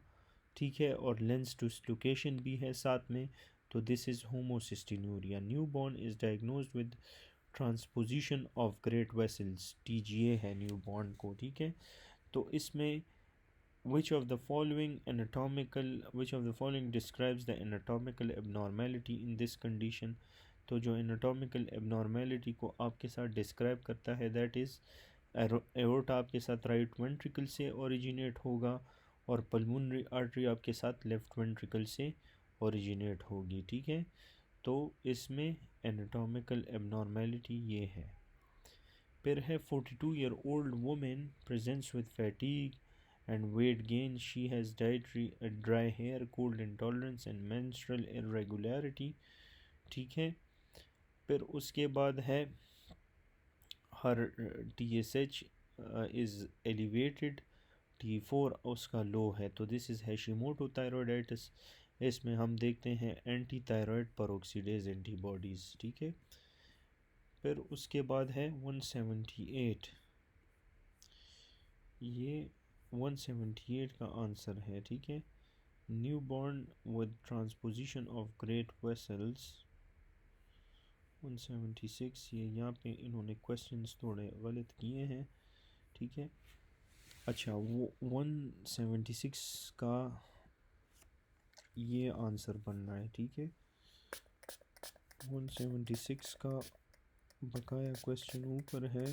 ठीक है, और लेंस डिस्लोकेशन भी है साथ में, तो this is homocystinuria. Newborn is diagnosed with transposition of great vessels, TGA है न्यूबॉर्न को, ठीक है। तो इसमें which of the following describes the anatomical abnormality in this condition, तो जो anatomical abnormality को आपके साथ describe करता है that is aorta आपके साथ right ventricle से originate होगा और pulmonary artery आपके साथ left ventricle से originate होगी, ठीक है। तो इसमें anatomical abnormality ये है। फिर है 42-year-old woman presents with fatigue and weight gain. She has dry hair, cold intolerance and menstrual irregularity, ठीक है। फिर उसके बाद है her TSH is elevated, T4 उसका लो है, तो दिस इज़ Hashimoto thyroiditis। इसमें हम देखते हैं एंटी थायराइड पेरोक्सीडेज एंटीबॉडीज़, ठीक है। फिर उसके बाद है 178, ये 178 का आंसर है, ठीक है। Newborn with transposition of great vessels 176, ये यहाँ पे इन्होंने क्वेश्चंस थोड़े गलत किए हैं, ठीक है। अच्छा, वो 176 का ये आंसर बन रहा है, ठीक है। 176 का बकाया क्वेश्चन ऊपर है।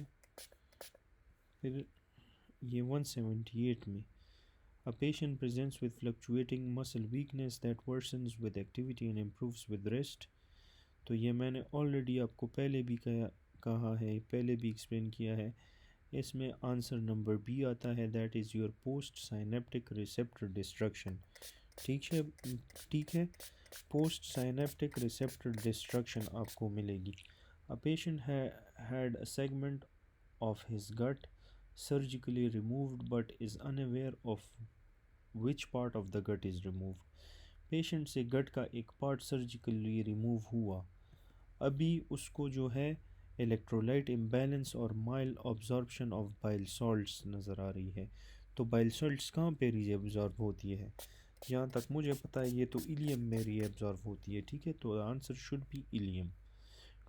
फिर ये 178 में a patient presents with fluctuating muscle weakness that worsens with activity and improves with rest। तो ये मैंने ऑलरेडी आपको पहले भी कहा है, पहले भी एक्सप्लेन किया है। इसमें आंसर नंबर बी आता है, that is your post synaptic receptor destruction, ठीक है, ठीक है। पोस्ट साइनेप्टिक रिसेप्टर डिस्ट्रक्शन आपको मिलेगी। A patient had a segment of his gut surgically removed but is unaware of which part of the gut is removed। Patient से गट का एक part surgically remove हुआ, अभी उसको जो है इलेक्ट्रोलाइट इम्बैलेंस और mild absorption of bile salts नज़र आ रही है। तो बाइल सॉल्ट्स कहाँ पे रीअब्जॉर्ब होती है? जहाँ तक मुझे पता है ये तो इलियम में रीअब्जॉर्ब होती है, ठीक है। तो answer should be ileum.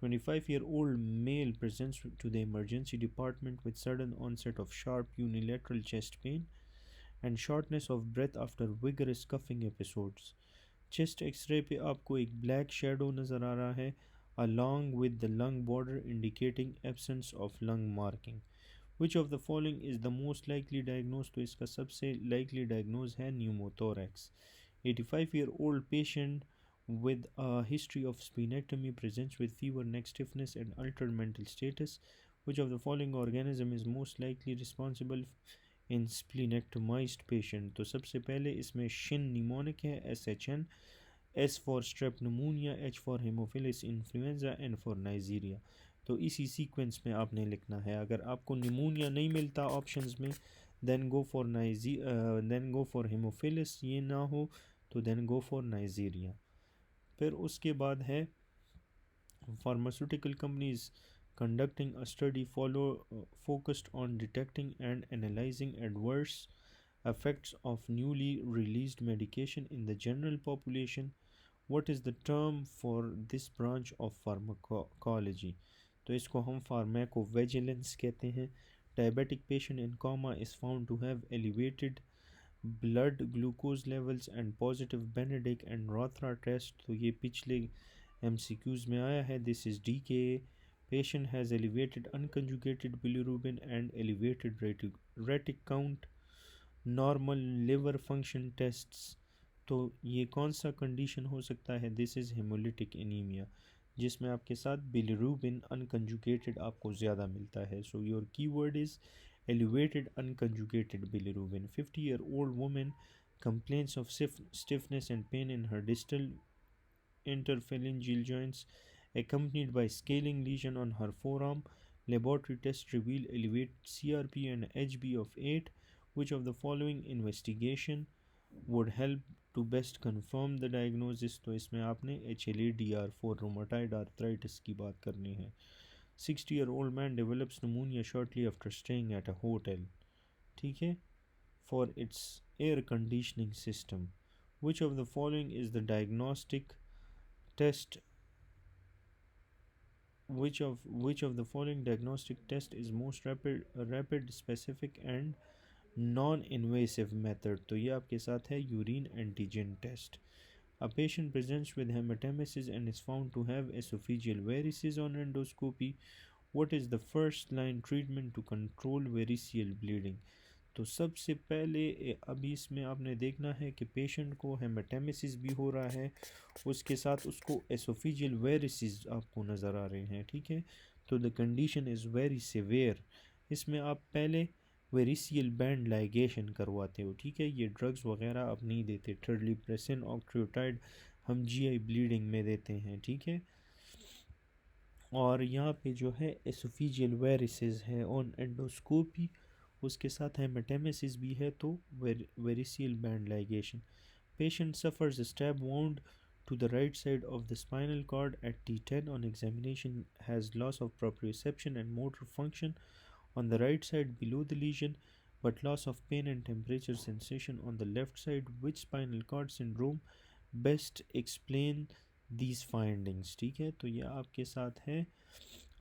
25-year-old male presents to the emergency department with sudden onset of sharp unilateral chest pain and shortness of breath after vigorous coughing episodes। Chest x ray पे आपको एक black shadow नज़र आ रहा है along with the lung border indicating absence of lung marking। Which of the following is the most likely diagnosed? तो इसका सबसे likely diagnose है pneumothorax। 85-year-old patient with a history of splenectomy presents with fever, neck stiffness and altered mental status। Which of the following organism is most likely responsible in splenectomized patient? तो सबसे पहले इसमें Shin mnemonic है, SHN, S for strep pneumonia, H for hemophilus influenza, N for Neisseria। तो इसी sequence में आपने लिखना है। अगर आपको निमोनिया नहीं मिलता ऑप्शंस में, देन गो फॉर हेमोफिलस, ये ना हो तो देन गो फॉर नाइजीरिया। फिर उसके बाद है pharmaceutical companies conducting a study focused on detecting and analyzing adverse effects of newly released medication in the general population। What is the term for this branch of pharmacology? तो इसको हम pharmacovigilance कहते हैं। Diabetic patient in coma is found to have elevated blood glucose levels and positive Benedict and Rothra test। तो ये पिछले MCQs में आया है। This is DKA। Patient has elevated unconjugated bilirubin and elevated retic count, normal liver function tests। तो ये कौन सा कंडीशन हो सकता है? दिस इज़ हेमोलिटिक एनीमिया, जिसमें आपके साथ बिलिरूबिन अनकंजुगेटेड आपको ज़्यादा मिलता है। So your keyword is elevated unconjugated bilirubin। 50-year-old woman complains of stiffness and pain in her distal interphalangeal joints accompanied by scaling lesion on her forearm। Laboratory tests reveal elevated CRP and HB of 8। Which of the following investigation would help to best confirm the diagnosis? तो इसमें आपने HLA-DR4 रोमाटाइड arthritis की बात करनी है। 60-year-old man develops pneumonia shortly after staying at a hotel. ठीक है, for its air conditioning system. Which of the following is the diagnostic test? Which of the following diagnostic test is most rapid, specific and non-invasive method? तो ये आपके साथ है urine antigen test. A patient presents with hematemesis and is found to have esophageal varices on endoscopy. What is the first line treatment to control variceal bleeding? तो सबसे पहले अभी इसमें आपने देखना है कि पेशेंट को हेमाटेमेसिस भी हो रहा है, उसके साथ उसको एसोफिजियल वेरिसिस आपको नज़र आ रहे हैं. ठीक है, तो the condition is very severe. इसमें आप पहले वेरिसियल बैंड लाइगेशन करवाते हो. ठीक है, ये ड्रग्स वगैरह आप नहीं देते. ट्रिप्रेसिन ऑक्ट्रियोटाइड हम जीआई ब्लीडिंग में देते हैं. ठीक है, और यहाँ पे जो है एसोफिजियल वेरिसिस है ऑन एंडोस्कोपी, उसके साथ हेमाटेमेसिस भी है, तो variceal band ligation. Patient suffers stab wound to the right side of the spinal cord at T10. On examination has loss of proprioception and motor function on the right side below the lesion, but loss of pain and temperature sensation on the left side. Which spinal cord syndrome best explain these findings? ठीक है, तो ये आपके साथ है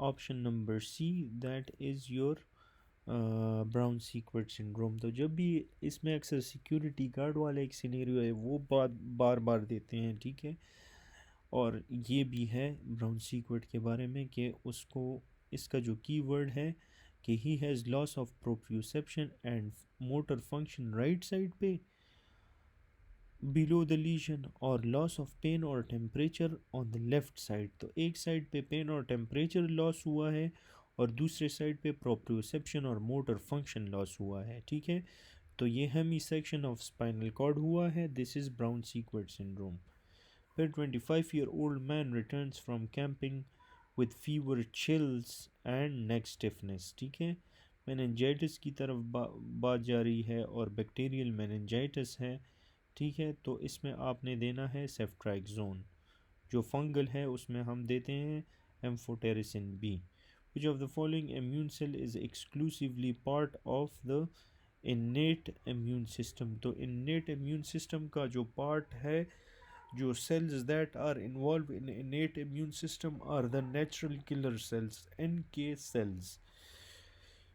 option number C, that is your Brown Sequard syndrome. तो जब भी इसमें अक्सर सिक्योरिटी गार्ड वाला एक सिनेरियो है वो बार बार देते हैं. ठीक है, और ये भी है ब्राउन सीक्वेट के बारे में कि उसको इसका जो कीवर्ड है कि he has loss of proprioception and motor function right side पे बिलो द लीजन, और लॉस ऑफ पेन और temperature on the left side. तो एक साइड पे पेन और टेम्परेचर लॉस हुआ है और दूसरे साइड पे प्रोप्रियोसेप्शन और मोटर फंक्शन लॉस हुआ है. ठीक है, तो ये hemi section of spinal cord हुआ है. This is Brown Sequard syndrome. फिर 25-year-old man returns from camping with fever, chills and neck stiffness. ठीक है, मेनिंजाइटिस की तरफ बात जा रही है और बैक्टीरियल मेनिंजाइटिस है. ठीक है, तो इसमें आपने देना है सेफ्ट्राइक्सोन. जो फंगल है उसमें हम देते हैं amphotericin B. Which of the following immune cell is exclusively part of the innate immune system? तो innate immune system का जो part है, जो cells that are involved in innate immune system are the natural killer cells, NK cells.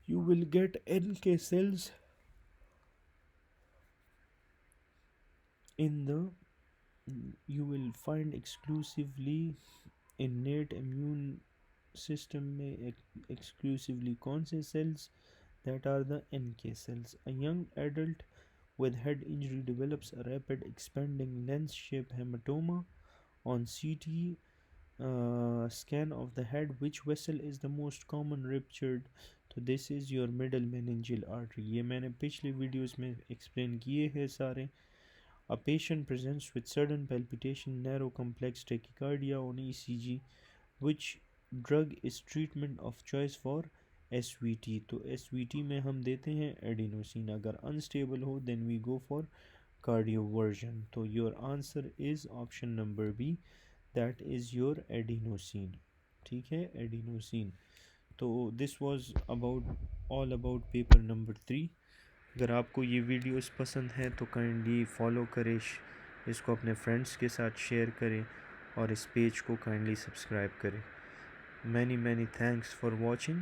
You will get NK cells in the, you will find exclusively innate immune system में exclusively कौन से cells? That are the NK cells. A young adult with head injury develops a rapid expanding lens shaped hematoma on CT scan of the head. Which vessel is the most common ruptured? तो this is your middle meningeal artery. ये मैंने पिछले videos में explain किए हैं सारे. A patient presents with sudden palpitation, narrow complex tachycardia on ECG. Which drug is treatment of choice for SVT? तो SVT में हम देते हैं एडिनोसिन. अगर अनस्टेबल हो then we go for cardioversion. तो your answer is option number B, that is your adenosine. ठीक है, एडिनोसिन. तो this was about all about paper number 3. अगर आपको ये वीडियोस पसंद हैं तो काइंडली फॉलो करें, इसको अपने फ्रेंड्स के साथ शेयर करें और इस पेज को काइंडली सब्सक्राइब करें. Many thanks for watching.